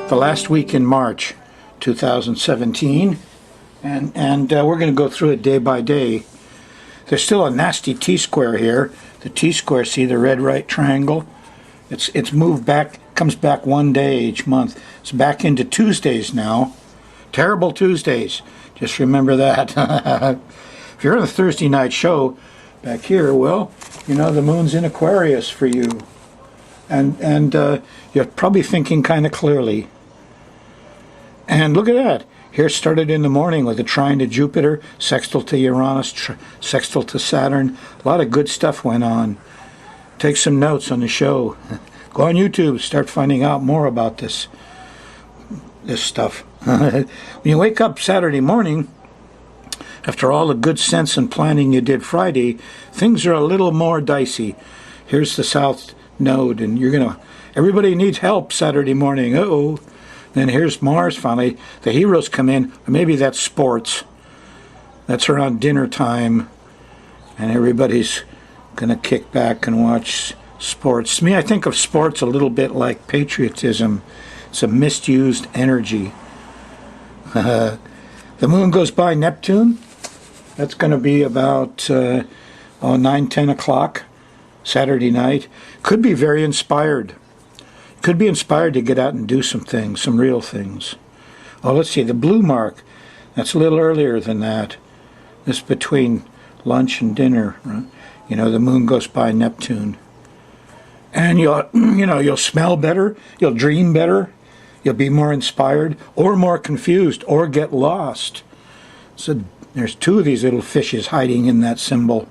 the last week in March 2017, and we're going to go through it day by day. There's still a nasty T-square here. The T-square, see the red right triangle? It's moved back, comes back one day each month. It's back into Tuesdays now. Terrible Tuesdays. Just remember that. If you're on a Thursday night show back here, well, you know, the moon's in Aquarius for you. And you're probably thinking kind of clearly. And look at that. Here started in the morning with a trine to Jupiter, sextile to Uranus, sextile to Saturn. A lot of good stuff went on. Take some notes on the show. Go on YouTube, start finding out more about this stuff. When you wake up Saturday morning, after all the good sense and planning you did Friday, things are a little more dicey. Here's the South Node, and everybody needs help Saturday morning. Uh-oh. Then here's Mars finally. The heroes come in. Maybe that's sports. That's around dinner time, and everybody's going to kick back and watch sports. To me, I think of sports a little bit like patriotism. It's a misused energy. The moon goes by Neptune. That's going to be about 9, 10 o'clock Saturday night. Could be very inspired. Could be inspired to get out and do some things, some real things. Oh, let's see, the blue mark. That's a little earlier than that. This between lunch and dinner. Right? You know, the moon goes by Neptune. And you'll smell better. You'll dream better. You'll be more inspired or more confused or get lost. So there's two of these little fishes hiding in that symbol.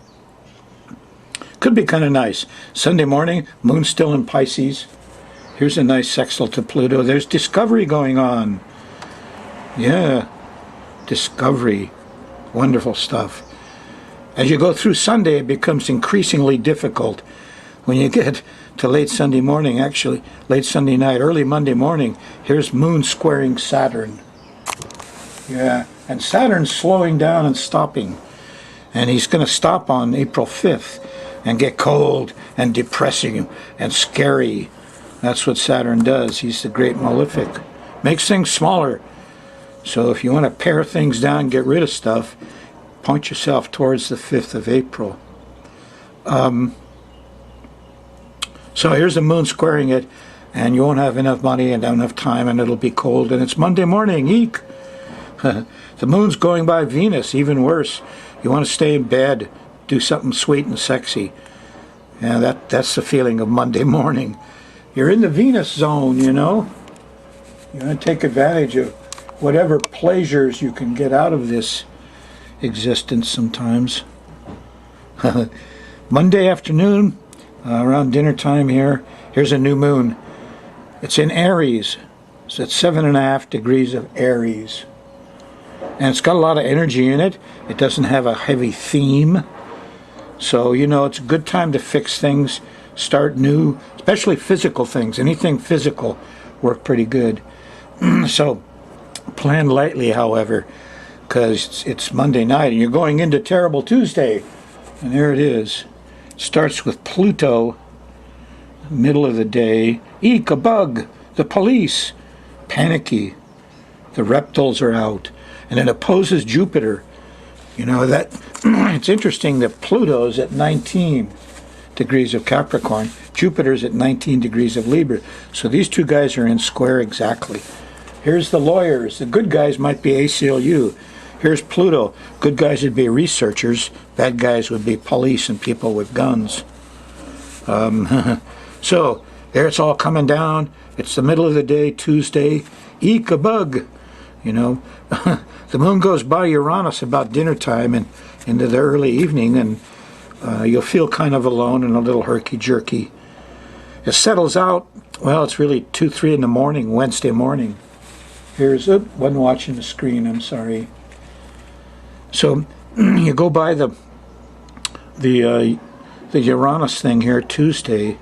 Could be kind of nice. Sunday morning, moon's still in Pisces. Here's a nice sextile to Pluto. There's discovery going on. Yeah, discovery. Wonderful stuff. As you go through Sunday, it becomes increasingly difficult. When you get to late Sunday morning, actually, late Sunday night, early Monday morning, here's moon squaring Saturn. Yeah, and Saturn's slowing down and stopping. And he's going to stop on April 5th and get cold and depressing and scary. That's what Saturn does. He's the great malefic. Makes things smaller. So if you want to pare things down, get rid of stuff, point yourself towards the 5th of April. So here's the moon squaring it, and you won't have enough money and enough time, and it'll be cold, and it's Monday morning. Eek! The moon's going by Venus, even worse. You want to stay in bed, do something sweet and sexy. Yeah, that's the feeling of Monday morning. You're in the Venus zone, you know. You want to take advantage of whatever pleasures you can get out of this existence sometimes. Monday afternoon, around dinner time here, here's a new moon. It's in Aries. It's at 7.5 degrees of Aries. And it's got a lot of energy in it. It doesn't have a heavy theme. So, you know, it's a good time to fix things, start new, especially physical things. Anything physical work pretty good. So plan lightly, however, because it's Monday night and you're going into terrible Tuesday. And there it is. It starts with Pluto, middle of the day. Eek, a bug. The police. Panicky. The reptiles are out. And it opposes Jupiter. You know, that it's interesting that Pluto's at 19 degrees of Capricorn. Jupiter's at 19 degrees of Libra. So these two guys are in square exactly. Here's the lawyers. The good guys might be ACLU. Here's Pluto. Good guys would be researchers. Bad guys would be police and people with guns. So there it's all coming down. It's the middle of the day, Tuesday. Eek, a bug. You know, the moon goes by Uranus about dinner time and into the early evening, and you'll feel kind of alone and a little herky-jerky. It settles out, well, it's really 2, 3 in the morning, Wednesday morning. Here's, wasn't watching the screen, I'm sorry. So you go by the Uranus thing here Tuesday,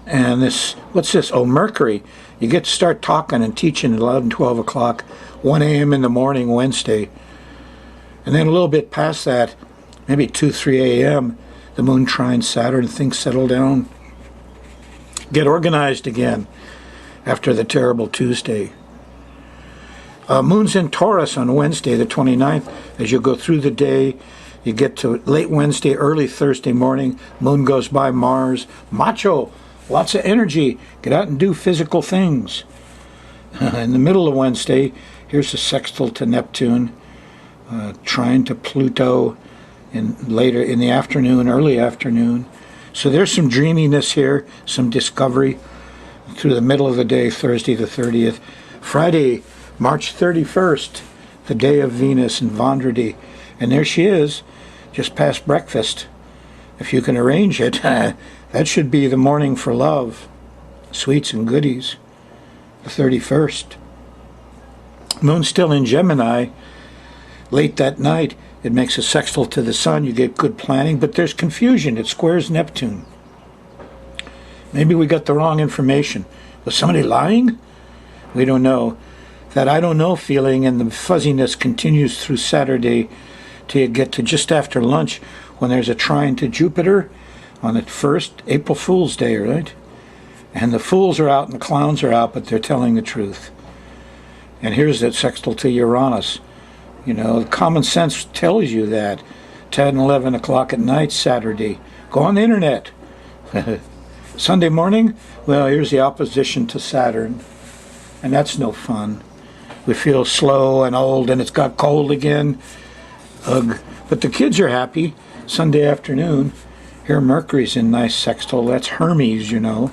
and this, what's this? Oh, Mercury. You get to start talking and teaching at 11, 12 o'clock, 1 a.m. in the morning Wednesday. And then a little bit past that, maybe 2, 3 a.m., the moon trines Saturn, things settle down. Get organized again. after the terrible Tuesday. Moon's in Taurus on Wednesday, the 29th. As you go through the day, you get to late Wednesday, early Thursday morning. Moon goes by Mars. Macho, lots of energy. Get out and do physical things. In the middle of Wednesday, here's a sextile to Neptune, trine to Pluto later in the afternoon, early afternoon. So there's some dreaminess here, some discovery through the middle of the day, Thursday the 30th. Friday, March 31st, the day of Venus and Vendredi. And there she is, just past breakfast. If you can arrange it, that should be the morning for love, sweets and goodies, the 31st. Moon's still in Gemini. Late that night, it makes a sextile to the sun. You get good planning, but there's confusion. It squares Neptune. Maybe we got the wrong information. Was somebody lying? We don't know. That I don't know feeling and the fuzziness continues through Saturday till you get to just after lunch when there's a trine to Jupiter on the 1st, April Fool's Day, right? And the fools are out and the clowns are out, but they're telling the truth. And here's that sextile to Uranus. You know, common sense tells you that. 10, 11 o'clock at night, Saturday. Go on the internet. Sunday morning, well, here's the opposition to Saturn. And that's no fun. We feel slow and old and it's got cold again. Ugh. But the kids are happy. Sunday afternoon, here Mercury's in nice sextile. That's Hermes, you know.